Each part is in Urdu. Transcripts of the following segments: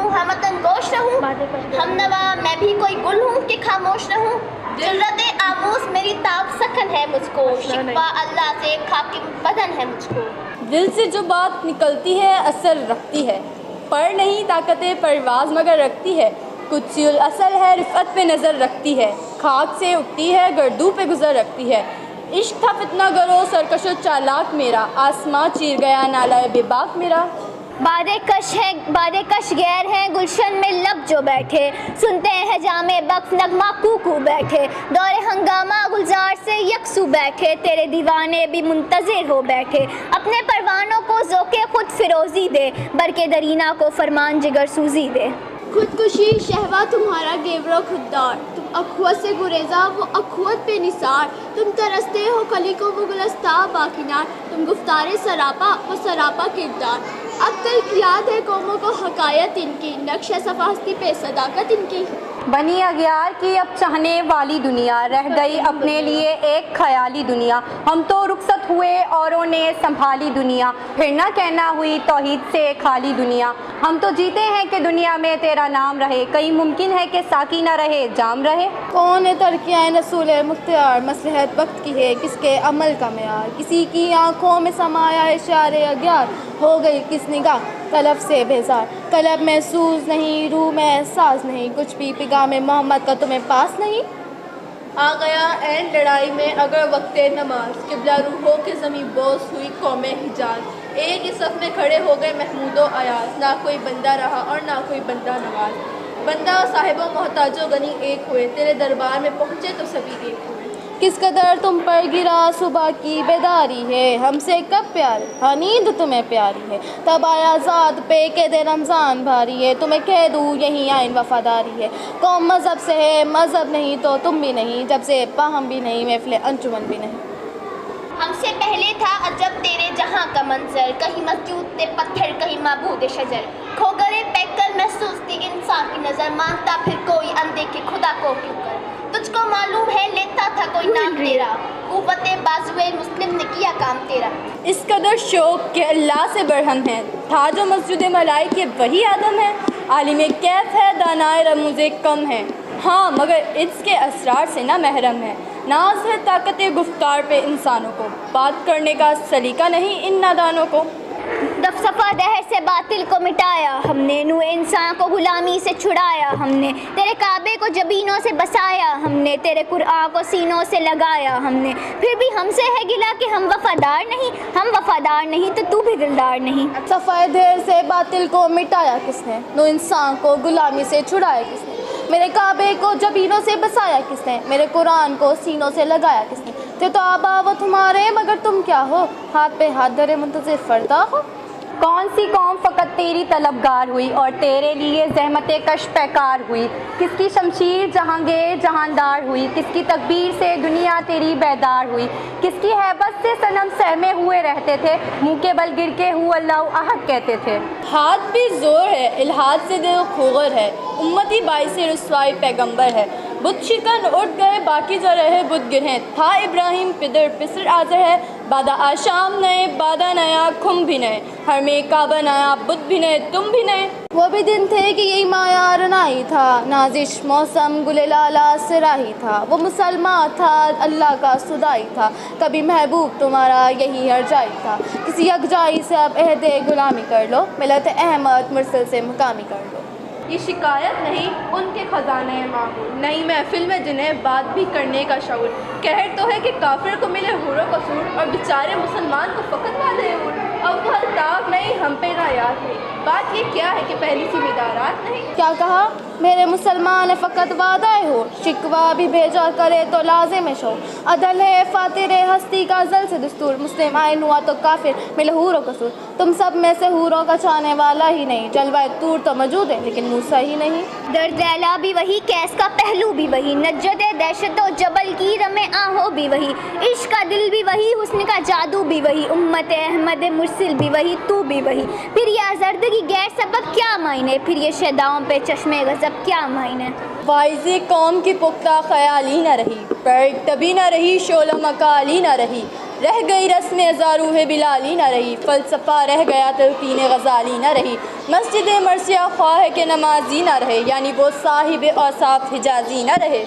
ہوں ہمتن گوش رہوں، ہم نوا میں بھی کوئی گل ہوں کہ خاموش رہوں، جرت آموز میری تاب سکن ہے مجھ کو، شکوہ اللہ سے خاکم بدن ہے مجھ کو۔ دل سے جو بات نکلتی ہے اثر رکھتی ہے، پر نہیں طاقت پرواز مگر رکھتی ہے، قدسی الاصل ہے رفعت پہ نظر رکھتی ہے، خاک سے اٹھتی ہے گردوں پہ گزر رکھتی ہے، عشق تھا فتنہ گرو سرکش و چالاک میرا، آسماں چیر گیا نالہ بے باک میرا۔ باد کش غیر ہیں گلشن میں لب جو بیٹھے، سنتے ہیں جامع بخت نغمہ کو بیٹھے، دور ہنگامہ گلزار سے یکسو بیٹھے، تیرے دیوانے بھی منتظر ہو بیٹھے، اپنے پروانوں کو ذوق خود فروزی دے، برق درینہ کو فرمان جگر سوزی دے۔ خودکشی شہوہ تمہارا گیور و خوددار، تم اخوت سے گریزا وہ اخوت پہ نثار، تم ترستے ہو کلی کو وہ گلستہ باکنار، تم گفتار سراپا وہ سراپا کردار، اب تلک یاد ہے قوموں کو حکایت ان کی، نقش صفا ہستی پہ صداقت ان کی۔ بنی اغیار کی اب چاہنے والی دنیا، رہ گئی اپنے لیے ایک خیالی دنیا، ہم تو رخصت ہوئے اوروں نے سنبھالی دنیا، پھر نہ کہنا ہوئی توحید سے خالی دنیا، ہم تو جیتے ہیں کہ دنیا میں تیرا نام رہے، کہیں ممکن ہے کہ ساقی نہ رہے جام رہے۔ کون ہے ترکیاں رسول مختار، مصلحت وقت کی ہے کس کے عمل کا معیار، کسی کی آنکھوں میں سمایا ہے شعر اغیار، ہو گئی کس نگاہ طلب سے بیزار، قلب میں سوز نہیں روح میں احساس نہیں، کچھ بھی پیغام محمد کا تمہیں پاس نہیں۔ آ گیا این لڑائی میں اگر وقت نماز، قبلہ روحوں کے زمیں بوس ہوئی قوم حجاز، ایک ہی صف میں کھڑے ہو گئے محمود و ایاز، نہ کوئی بندہ رہا اور نہ کوئی بندہ نواز، بندہ و صاحب و محتاج و غنی ایک ہوئے، تیرے دربار میں پہنچے تو سبھی ایک ہوئے۔ کس قدر تم پر گرا صبح کی بیداری ہے، ہم سے کب پیاری ہاں نیند تمہیں پیاری ہے، تب آیا ذات پہ کہ دے رمضان بھاری ہے، تمہیں کہہ دوں یہی آئین وفاداری ہے، قوم مذہب سے ہے مذہب نہیں تو تم بھی نہیں، جب سے باہم بھی نہیں محفل انجمن بھی نہیں۔ ہم سے پہلے تھا عجب تیرے جہاں کا منظر، کہیں مسجود تے پتھر کہیں معبود شجر، کھو گرے پیکر محسوس تھی انسان کی نظر، مانتا پھر کوئی اندیکھے خدا کو کیوں کر، تجھ کو معلوم ہے لیتا تھا کوئی نام تیرا، قوت بازوئے مسلم نے کیا کام تیرا۔ اس قدر شوق کہ اللہ سے برہم ہے، تھا جو مسجد ملائک کے وہی آدم ہے، عالم کیف ہے دانائے رموز کم ہے، ہاں مگر اس کے اسرار سے نہ محرم ہے، ناز ہے طاقت گفتار پہ انسانوں کو، بات کرنے کا سلیقہ نہیں ان نادانوں کو۔ صفا دہر سے باطل کو مٹایا ہم نے، نور انسان کو غلامی سے چھڑایا ہم نے، تیرے کعبے کو جبینوں سے بسایا ہم نے، تیرے قرآن کو سینوں سے لگایا ہم نے، پھر بھی ہم سے ہے گلا کہ ہم وفادار نہیں، ہم وفادار نہیں تو تو بھی دلدار نہیں۔ صفا دہر سے باطل کو مٹایا کس نے، نور انسان کو غلامی سے چھڑایا کس نے، میرے کعبے کو جبینوں سے بسایا کس نے، میرے قرآن کو سینوں سے لگایا کس نے، تو آبا وہ تمہارے مگر تم کیا ہو، ہاتھ پہ ہاتھ دھرے منتظر فردا ہو۔ کون سی قوم فقط تیری طلبگار ہوئی اور تیرے لیے زحمت کش پیکار ہوئی، کس کی شمشیر جہانگیر جہاندار ہوئی، کس کی تکبیر سے دنیا تیری بیدار ہوئی، کس کی ہیبت سے صنم سہمے ہوئے رہتے تھے، منہ کے بل گر کے ہو اللہ احد کہتے تھے۔ ہاتھ بھی زور ہے الحاد سے دل کھوگر ہے، امتی باعث رسوائی پیغمبر ہے، بت شکن اٹھ گئے باقی جو رہے بت گرہیں، تھا ابراہیم پدر پسر آزر ہے، بادہ آشام نئے بادہ نیا کھم بھی نئے، ہر میں کعبہ نیا بت بھی نئے تم بھی نئے۔ وہ بھی دن تھے کہ یہی مایار نائی تھا، نازش موسم گل لالا سراہی تھا، وہ مسلمان تھا اللہ کا سدائی تھا، کبھی محبوب تمہارا یہی ہر جائی تھا، کسی یکجائی سے اب عہد غلامی کر لو، ملت احمد مرسل سے مقامی کر لو۔ یہ شکایت نہیں ان کے خزانے معمول، نئی محفل میں جنہیں بات بھی کرنے کا شعور، کہر تو ہے کہ کافر کو ملے حور و قصور اور بیچارے مسلمان کو فقط والے حور، اب وہ الطاف نہیں ہم پہ نہ یاد ہے، بات یہ کیا ہے کہ پہلی سی مدارات نہیں۔ کیا کہا میرے مسلمان فقط وعدہ ہو، شکوہ بھی بھیجا کرے تو لازم شو، عدل ہے فاتر ہستی کا ازل سے دستور، مسلم آئین ہوا تو کافر ملے حور و قصور، تم سب میں سے حوروں کا چاہنے والا ہی نہیں، جلوہ طور تو موجود ہے لیکن موسیٰ ہی نہیں۔ درد لیلا بھی وہی کیس کا پہلو بھی وہی، نجد دہشت و جبل کی رم آہو بھی وہی، عشق کا دل بھی وہی حسن کا جادو بھی وہی، امت احمد مرسل بھی وہی تو بھی وہی، پھر یہ آزردگی غیر سبب کیا معنی، پھر یہ شیداؤں پہ چشمے غضب کیا معنی۔ واعظ قوم کی پختہ خیالی نہ رہی، پر تبھی نہ رہی شعلہ مکالی نہ رہی، رہ گئی رسم ازارو ہے بلالی نہ رہی، فلسفہ رہ گیا تلقین غزالی نہ رہی، مسجد مرثیہ خواہ کہ نمازی نہ رہے، یعنی وہ صاحب اوصاف حجازی نہ رہے۔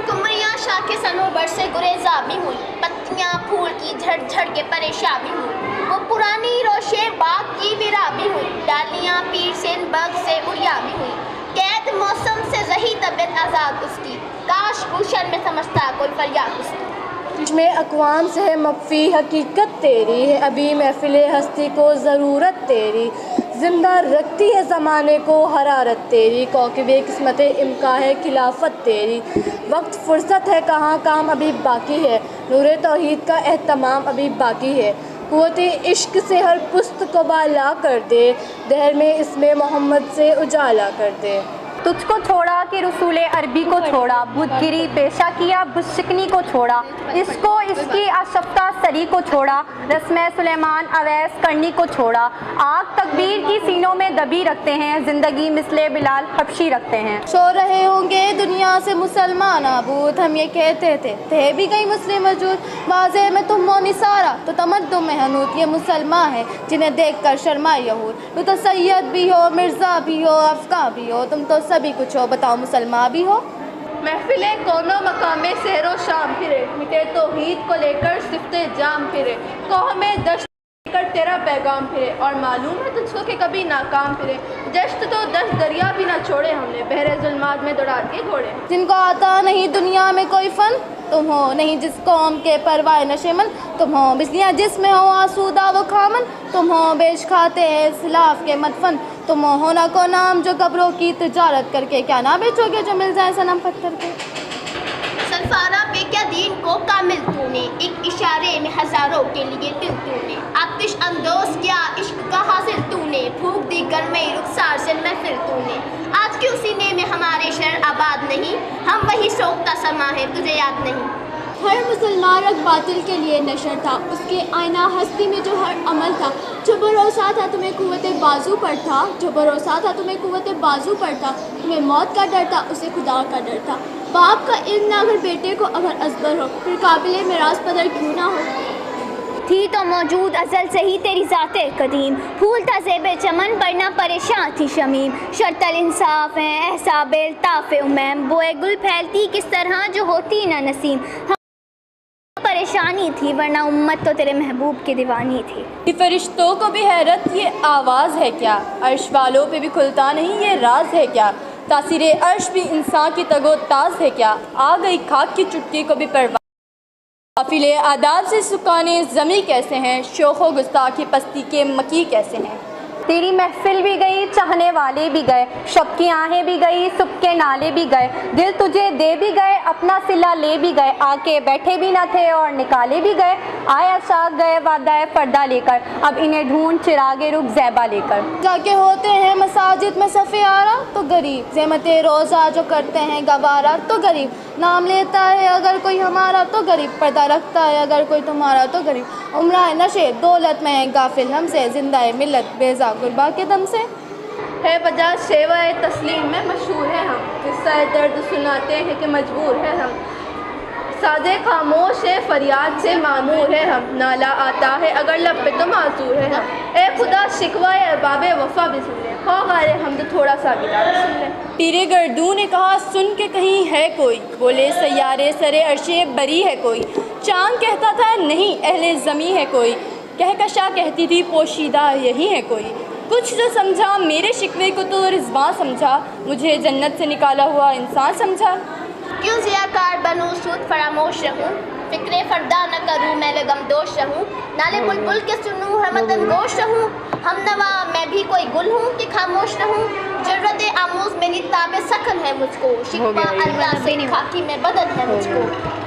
کمریاں شاخ صنوبر سے گریزاں بھی ہوئی، پتیاں پھول کی جھڑ جھڑ کے پریشاں بھی ہوئی، وہ پرانی روشے باغ کی ویرا بھی ہوئی، ڈالیاں پیر سے بغ سے اڑیا بھی ہوئی، قید موسم سے رہی طبیعت آزاد اس کی، کاش گلشن میں سمجھتا کوئی فریاد اس کی۔ چشم اقوام سے ہے مخفی حقیقت تیری، ہے ابھی محفل ہستی کو ضرورت تیری، زندہ رکھتی ہے زمانے کو حرارت تیری، کوکب قسمت امکا ہے خلافت تیری، وقت فرصت ہے کہاں کام ابھی باقی ہے، نور توحید کا اہتمام ابھی باقی ہے، قوت عشق سے ہر پست کو بالا کر دے، دہر میں اسم محمد سے اجالا کر دے۔ تجھ کو چھوڑا کہ رسول عربی کو چھوڑا، بت گری پیشہ کیا بت شکنی کو چھوڑا، اس کو اس کی آشفتہ سری کو چھوڑا، رسم سلیمان اویس کرنی کو چھوڑا، آگ تکبیر کی سینوں میں دبی رکھتے ہیں، زندگی مثل بلال حبشی رکھتے ہیں۔ سو رہے ہوں گے دنیا سے مسلمان آبود، ہم یہ کہتے تھے بھی گئی مسلم وجود، واضح میں تم و نثارا تو تمدن میں حنوط، یہ مسلمان ہیں جنہیں دیکھ کر شرمائے یہود، تو سید بھی ہو مرزا بھی ہو افغاں بھی ہو، تم تو سبھی کچھ ہو، بتاؤ مسلمان بھی ہو۔ محفل کونوں مقام سحر و شام پھرے، مٹے توحید کو لے کر صفت جام پھرے، قوم دشت لے کر تیرا پیغام پھرے، اور معلوم ہے تجھ کو کہ کبھی ناکام پھرے، جشت تو 10 دریا بھی نہ چھوڑے ہم نے، بحر ظلمات میں دوڑا کے گھوڑے۔ جن کو آتا نہیں دنیا میں کوئی فن، تم ہو نہیں جس قوم کے پروائے نشمن، تم ہو بجلیاں جس میں ہو آسودہ و کھامن، تم ہو بیش کھاتے ہیں اسلاف کے مدفن، تم ہو نہ کو نام جو قبروں کی تجارت کر کے، کیا نہ بیچو گے جو مل جائے صنم پتھر کے۔ سرفارا بے کیا دین کو کامل تو نے، ایک اشارے میں ہزاروں کے لیے دل تو نے، آتش اندوز کیا عشق کا حاصل تو نے، پھونک دی گرمئی رخسار سے محفل تو نے، آج کیوں سینے میں ہمارے شہر آباد نہیں، ہم وہی سوکھتا سما ہے تجھے یاد نہیں۔ ہر مسلمان رگ باطل کے لیے نشر تھا، اس کے آئینہ ہستی میں جو ہر عمل تھا، جو بھروسہ تھا تمہیں قوت بازو پر تھا، جو بھروسہ تھا تمہیں قوت بازو پر تھا، تمہیں موت کا ڈر تھا اسے خدا کا ڈر تھا، باپ کا علم نہ اگر بیٹے کو اگر ازبر ہو، پھر قابل میراث پدر کیوں نہ ہو۔ تھی تو موجود ازل سے ہی تیری ذات قدیم، پھول تھا زیب چمن پر نہ پریشان تھی شمیم، شرط الانصاف ہے احساب الطاف امیم، بوئے گل پھیلتی کس طرح جو ہوتی نہ نسیم، پریشانی تھی ورنہ امت تو تیرے محبوب کی دیوانی تھی۔ یہ فرشتوں کو بھی حیرت یہ آواز ہے کیا، عرش والوں پہ بھی کھلتا نہیں یہ راز ہے کیا، تاثیر عرش بھی انسان کی تگ و تاز ہے کیا، آ گئی خاک کی چٹکی کو بھی پرواز، قافل آداب سے سکانے زمیں کیسے ہیں، شوخ و گستاخی پستی کے مکی کیسے ہیں۔ تیری محفل بھی گئی چاہنے والے بھی گئے، شب کی آہیں بھی گئی صبح کے نالے بھی گئے، دل تجھے دے بھی گئے اپنا صلہ لے بھی گئے، آ کے بیٹھے بھی نہ تھے اور نکالے بھی گئے، آیا شاخ گئے وعدہ پردہ لے کر، اب انہیں ڈھونڈ چراغ رخ زیبا لے کر۔ جا کے ہوتے ہیں مساجد میں صف آرا تو غریب، زحمت روزہ جو کرتے ہیں گوارا تو غریب، نام لیتا ہے اگر کوئی ہمارا تو غریب، پردہ رکھتا ہے اگر کوئی تمہارا تو غریب، عمرہ نشے دولت میں ہے غافل ہم سے، زندہ ملت بیزا غربا کے دم سے۔ ہے وجہ شیوہ تسلیم میں مشہور ہے ہم، قصہ درد سناتے ہیں کہ مجبور ہے ہم، سادے خاموش ہے فریاد سے معمور ہے ہم، نالا آتا ہے اگر لب پہ تو معذور ہے ہم، اے خدا شکوہ ارباب وفا بھی سن لے، خواہ غار حمد تھوڑا سا بھی سن لے۔ پیر گردوں نے کہا سن کے کہیں ہے کوئی، بولے سیارے سرے عرش بری ہے کوئی، چاند کہتا تھا نہیں اہل زمیں ہے کوئی، کہکشاں کہتی تھی پوشیدہ یہی ہے کوئی، کچھ جو سمجھا میرے شکوے کو تو رضواں سمجھا، مجھے جنت سے نکالا ہوا انسان سمجھا۔ کیوں ضیاءکار بنوں سود فراموش رہوں، فکر فردا نہ کروں میں لگم دوش رہوں، نالے بلبل کے سنوں ہمتن گوش رہوں، ہم نوا میں بھی کوئی گل ہوں کہ خاموش رہوں، جرت آموز میری تاب سخن ہے مجھ کو، شکوہ اللہ سے خاکی میں بدن ہے مجھ کو۔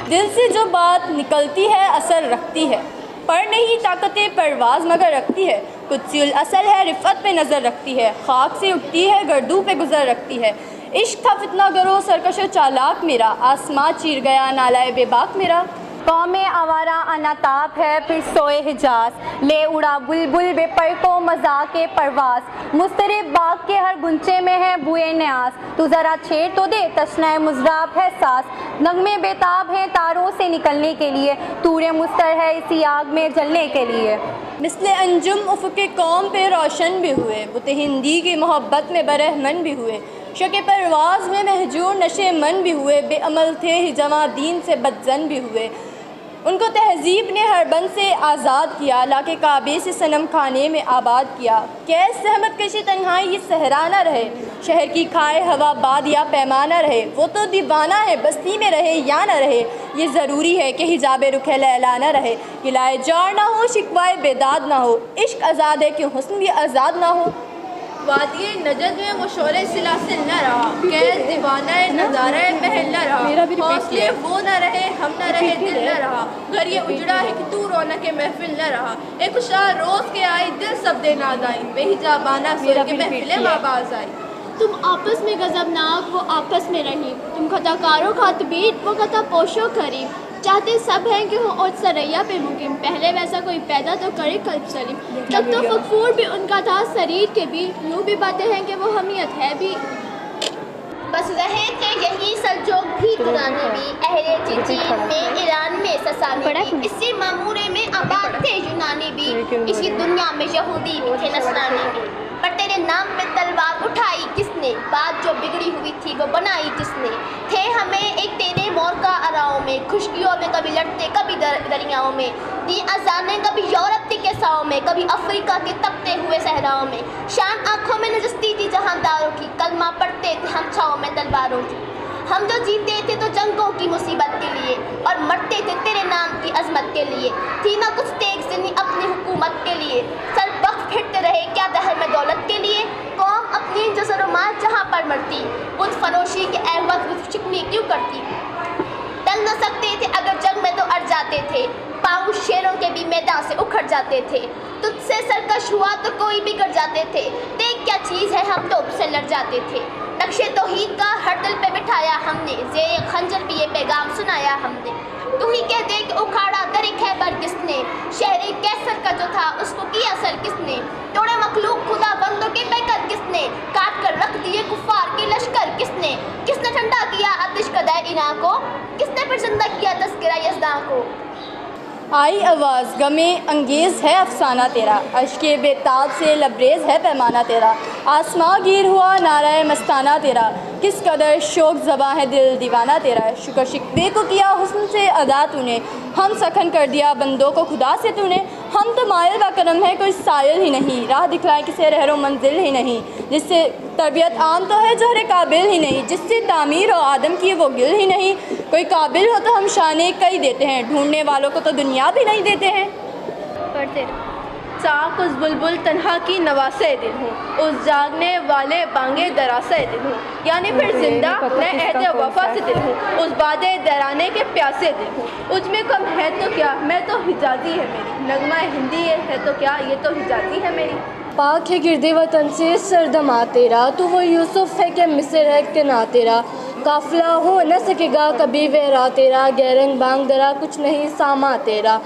دل سے جو بات نکلتی ہے اثر رکھتی ہے، پر نہیں طاقت پرواز مگر رکھتی ہے، قدسی الاصل ہے رفعت پہ نظر رکھتی ہے، خاک سے اٹھتی ہے گردوں پہ گزر رکھتی ہے، عشق تھا فتنہ گرو سرکش و چالاک میرا، آسماں چیر گیا نالائے بے باک میرا۔ قوم آوارہ اناتاب ہے پھر سوئے حجاز، لے اڑا بلبل بے پر کو مذاق پرواز، مضطرب باغ کے ہر گنچے میں ہے بوئے نیاز، تو ذرا چھیڑ تو دے تشنہ مضراب ہے ساز، نغمے بیتاب ہیں تاروں سے نکلنے کے لیے، طور مستر ہے اسی آگ میں جلنے کے لیے۔ مثل انجم افق قوم پہ روشن بھی ہوئے، بت ہندی کی محبت میں برہمن بھی ہوئے، شوق پرواز میں مہجور نشے من بھی ہوئے، بے عمل تھے ہی جواں دین سے بدزن بھی ہوئے، ان کو تہذیب نے ہر بند سے آزاد کیا، لاکے کعبے سے صنم خانے میں آباد کیا، کیس زحمت کشی تنہائی یہ صحرا نہ رہے، شہر کی کھائے ہوا باد یا پیمانہ رہے، وہ تو دیوانہ ہے بستی میں رہے یا نہ رہے، یہ ضروری ہے کہ حجاب رخ لیلا نہ رہے، گلائے جار نہ ہو شکوائے بیداد نہ ہو، عشق آزاد ہے کیوں حسن بھی آزاد نہ ہو۔ وادی نجد میں وہ شور سلاسل نہ رہا، قید دیوانہ نظارہ محل نہ رہا، حوصلے وہ نہ رہے ہم نہ رہے دل نہ رہا، گھر یہ اجڑا ہے کہ تو رونق محفل نہ رہا، ایک خوشحال روز کے آئی دل سب دے ناد آئی، بے حجابانہ سوئے کے محفلیں آواز آئی۔ تم آپس میں غضبناک وہ آپس میں رحیم، تم خطا کارو خاطبین وہ خطا پوشو کریم، چاہتے سب ہیں کہ ہو اور سریا پہ مقیم، پہلے ویسا کوئی پیدا تو کرے قلب سلیم، تب تو فغفور بھی ان کا تھا سریر کے بھی، یوں بھی باتیں ہیں کہ وہ حمیت ہے بھی۔ بس رہے تھے یہی سلجوق بھی ترانے بھی، اہل چین میں ایران میں سسانی بھی، اسی معمورے میں آباد تھے یونانی بھی، اسی دنیا میں یہودی بھی تھے نصرانی بھی، پر تیرے نام پہ تلوار اٹھائی کس نے، بات جو بگڑی ہوئی تھی وہ بنائی کس نے، تھے ہمیں ایک تیرے مور کا اراؤں میں، خشکیوں میں کبھی لڑتے کبھی دریاؤں میں، دی اذانیں کبھی یورپ کے کیساؤں میں، کبھی افریقہ کے تپتے ہوئے صحراؤں میں، شان آنکھوں میں نجستی تھی جہانداروں کی، کلمہ پڑھتے تھے ہم چھاؤں میں تلواروں کی، ہم جو جیتے تھے تو جنگوں کی مصیبت کے لیے، اور مرتے تھے تیرے نام کی عظمت کے لیے، تھی نہ کچھ تیگ زنی اپنی حکومت کے لیے، سر وقت پھرتے رہے کیا دہر میں دولت کے لیے، قوم اپنی جزر و مال جہاں پر مرتی، بت فروشی کے عوض وہ شکنی کیوں کرتی، ٹل نہ سکتے تھے اگر جنگ میں تو اڑ جاتے تھے، پاؤں شیروں کے بھی میدان سے اکھڑ جاتے تھے، تجھ سے سرکش ہوا تو کوئی بگڑ جاتے تھے، دیکھ کیا چیز ہے ہم تو اس سے لڑ جاتے تھے، نقشے توحید کا ہر دل پہ بٹھایا ہم نے، زیر خنجر بھی یہ پیغام سنایا ہم نے، تو ہی کہہ دے کہ اکھاڑا در خیبر کس نے، شہر کیسر کا جو تھا اس کو کیا سر کس نے، توڑے مخلوق خدا بندوں کے پیکر کس نے، کاٹ کر رکھ دیے کفار کے لشکر کس نے ٹھنڈا کیا آتش کدہ اینا کو، کس نے پھر زندہ کیا تذکرہ یزداں کو۔ آئی آواز غمِ انگیز ہے افسانہ تیرا، اشک بیتاب سے لبریز ہے پیمانہ تیرا، آسماں گیر ہوا نعرہ مستانہ تیرا، کس قدر شوق زباں ہے دل دیوانہ تیرا، شکر شکوے کو کیا حسن سے ادا تو نے، ہم سخن کر دیا بندوں کو خدا سے تو نے، ہم تو مائل و کرم ہے کوئی سائل ہی نہیں، راہ دکھلائے کسے رہر و منزل ہی نہیں، جس سے تربیت عام تو ہے جوہر قابل ہی نہیں، جس سے تعمیر و آدم کی وہ گل ہی نہیں، کوئی قابل ہو تو ہم شانے کئی دیتے ہیں، ڈھونڈنے والوں کو تو دنیا بھی نہیں دیتے ہیں۔ پڑھتے چاک اس بلبل تنہا کی نواسے دل ہوں، اس جاگنے والے بانگے دراسے دل ہوں، یعنی پھر زندہ میں عہد وفا سے دل ہوں، اس باد درانے کے پیاسے دل ہوں، اجھ میں کم ہے تو کیا میں تو حجازی ہے میری، نغمہ ہندی ہے تو کیا یہ تو حجازی ہے میری۔ پاک ہے گردِ وطن سے سردما تیرا، تو وہ یوسف ہے کہ مصر ہے کہ نا تیرا، قافلہ ہو نہ سکے گا کبھی ویرا تیرا، گیرنگ بانگ درا کچھ نہیں ساما تیرا،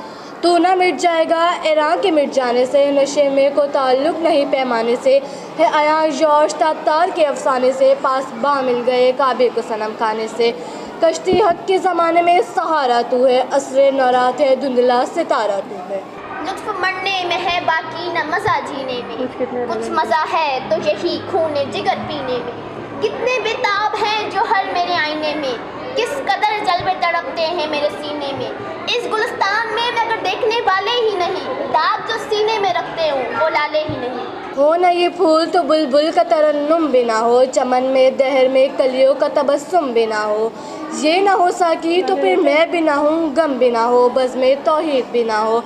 تو نہ مٹ جائے گا ایران کے مٹ جانے سے، نشے میں کو تعلق نہیں پیمانے سے، ہے آیا جوش تابتار کے افسانے سے، پاس باں مل گئے کعبے کو صنم کھانے سے، کشتی حق کے زمانے میں سہارا تو ہے، عصر نورات ہے دھندلا ستارہ تو ہے۔ لطف مرنے میں ہے باقی نہ مزہ جینے میں، کچھ مزہ ہے تو یہی خون جگر پینے میں، کتنے بےتاب ہیں جو ہر میرے آئینے میں، کس قدر جلوے تڑپتے ہیں میرے سینے میں، اس گلستان میں اگر دیکھنے والے ہی نہیں، داغ جو سینے میں رکھتے ہوں وہ لالے ہی نہیں۔ ہو نہ یہ پھول تو بلبل کا ترنم بھی نہ ہو، چمن میں دہر میں کلیوں کا تبسم بھی نہ ہو، یہ نہ ہو ساکی تو پھر میں بھی نہ ہوں، غم بھی نہ ہو بزم توحید بھی نہ ہو،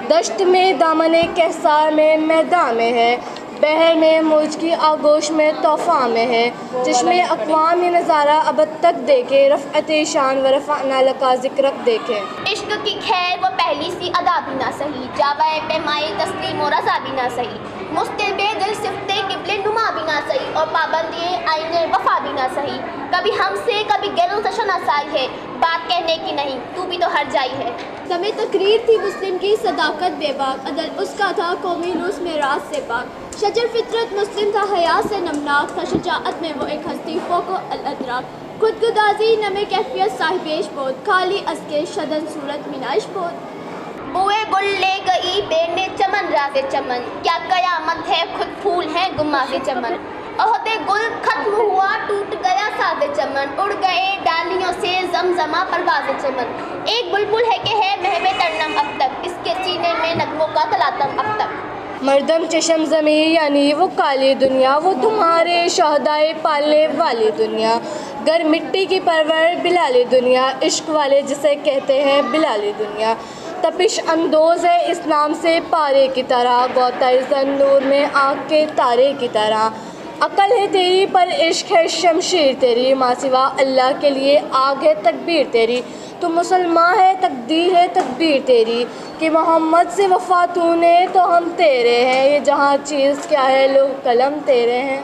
دشت میں دامن کہسار میں میدان میں ہے، بحر میں موج کی آگوش میں طوفاں میں ہے، چشم اقوام یہ نظارہ ابد تک دیکھے، رفعت شان و رفعنا لکا ذکرک دیکھے۔ عشق کی خیر وہ پہلی سی ادا بھی نہ سہی، جاوائے پیمائے تسلیم و رضا بھی نہ سہی، مستب دل صفتے قبل نما بھی نہ سہی، اور پابندی آئینے وفا بھی نہ سہی، کبھی ہم سے کبھی غیروں سے نہ سائی ہے، بات کہنے کی نہیں تو بھی تو ہر جائی ہے۔ دم تقریر تھی مسلم کی صداقت بے باک، عدل اس کا تھا قومی نوس میں راز سے پاک، شجر فطرت مسلم تھا حیا سے نمناک، تھا شجاعت میں وہ ایک ہستی فوق الادراک، خود گدازی نمے کیفیت صاحبیش بود، خالی از کے شدن صورت مینائش بود۔ بوئے گل لے گئی بینے چمن راز چمن، کیا قیامت ہے خود پھول ہیں گماز چمن، عہدے گل ختم ہوا ٹوٹ گیا ساز چمن، اڑ گئے ڈالیوں سے زمزمہ پرواز چمن، ایک بلبل ہے کہ ہے محو ترنم اب تک، اس کے سینے میں نغموں کا تلاطم اب تک۔ مردم چشم زمیں یعنی وہ کالی دنیا، وہ تمہارے شہدائے پالنے والی دنیا، گر مٹی کی پرور بلالی دنیا، عشق والے جسے کہتے ہیں بلالی دنیا، تپش اندوز ہے اس نام سے پارے کی طرح، غوطۂ زن نور میں آنکھ کے تارے کی طرح، عقل ہے تیری پر عشق ہے شمشیر تیری، ماں سوا اللہ کے لیے آگ ہے تکبیر تیری، تو مسلمان ہے تقدیر ہے تدبیر تیری، کہ محمد سے وفا تو نے تو ہم تیرے ہیں، یہ جہاں چیز کیا ہے لوگ قلم تیرے ہیں۔